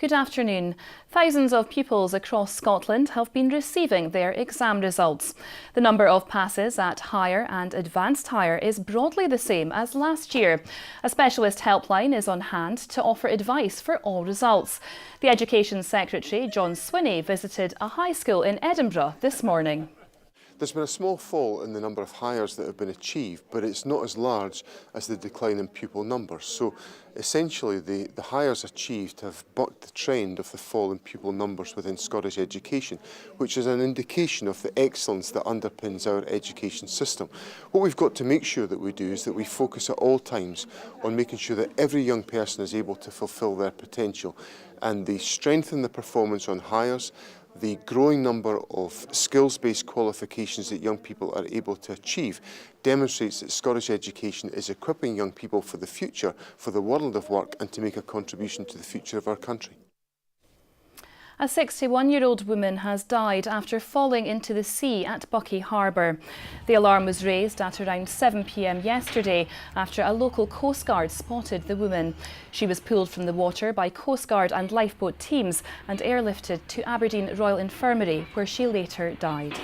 Good afternoon. Thousands of pupils across Scotland have been receiving their exam results. The number of passes at higher and advanced higher is broadly the same as last year. A specialist helpline is on hand to offer advice for all results. The Education Secretary, John Swinney, visited a high school in Edinburgh this morning. There's been a small fall in the number of hires that have been achieved, but it's not as large as the decline in pupil numbers. So essentially the hires achieved have bucked the trend of the fall in pupil numbers within Scottish education, which is an indication of the excellence that underpins our education system. What we've got to make sure that we do is that we focus at all times on making sure that every young person is able to fulfil their potential, and the strength in the performance on hires, the growing number of skills-based qualifications that young people are able to achieve demonstrates that Scottish education is equipping young people for the future, for the world of work, and to make a contribution to the future of our country. A 61-year-old woman has died after falling into the sea at Buckie Harbour. The alarm was raised at around 7 p.m. yesterday after a local Coast Guard spotted the woman. She was pulled from the water by Coast Guard and lifeboat teams and airlifted to Aberdeen Royal Infirmary, where she later died.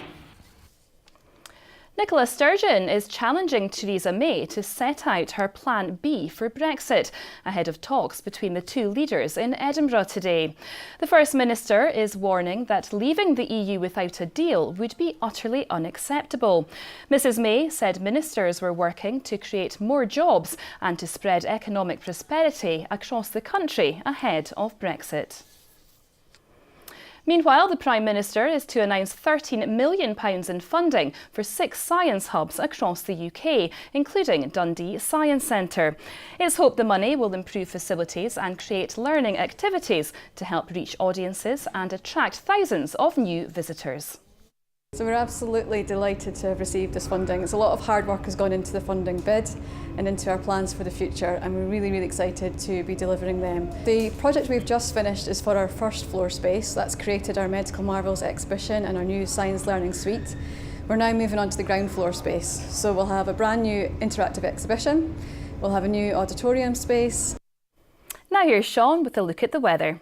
Nicola Sturgeon is challenging Theresa May to set out her plan B for Brexit ahead of talks between the two leaders in Edinburgh today. The First Minister is warning that leaving the EU without a deal would be utterly unacceptable. Mrs May said ministers were working to create more jobs and to spread economic prosperity across the country ahead of Brexit. Meanwhile, the Prime Minister is to announce £13 million in funding for 6 science hubs across the UK, including Dundee Science Centre. It's hoped the money will improve facilities and create learning activities to help reach audiences and attract thousands of new visitors. So we're absolutely delighted to have received this funding. It's a lot of hard work has gone into the funding bid and into our plans for the future, and we're really excited to be delivering them. The project we've just finished is for our first floor space. That's created our Medical Marvels exhibition and our new Science Learning Suite. We're now moving on to the ground floor space. So we'll have a brand new interactive exhibition, we'll have a new auditorium space. Now here's Sean with a look at the weather.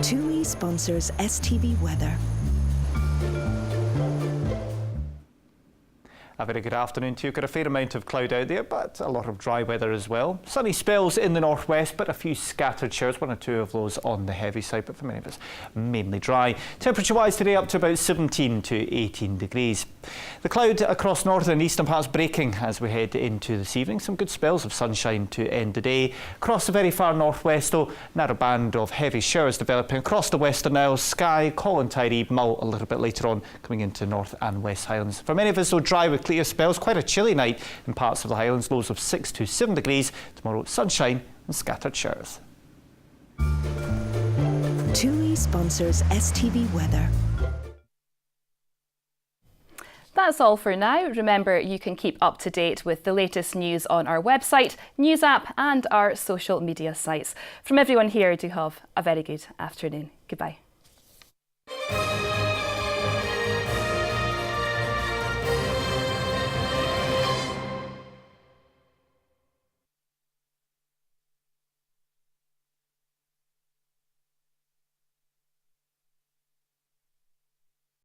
TUI sponsors STV Weather. A very good afternoon to you. Got a fair amount of cloud out there, but a lot of dry weather as well. Sunny spells in the northwest, but a few scattered showers, 1 or 2 of those on the heavy side, but for many of us, mainly dry. Temperature-wise today up to about 17 to 18 degrees. The cloud across northern and eastern parts breaking as we head into this evening. Some good spells of sunshine to end the day. Across the very far northwest, though, narrow band of heavy showers developing across the Western Isles, Skye, Colin-Tyree, Mull a little bit later on, coming into North and West Highlands. For many of us, though, dry with clear spells. Quite a chilly night in parts of the Highlands, lows of 6 to 7 degrees. Tomorrow, sunshine and scattered showers. TUI sponsors STV Weather. That's all for now. Remember, you can keep up to date with the latest news on our website, news app and our social media sites. From everyone here, do have a very good afternoon. Goodbye.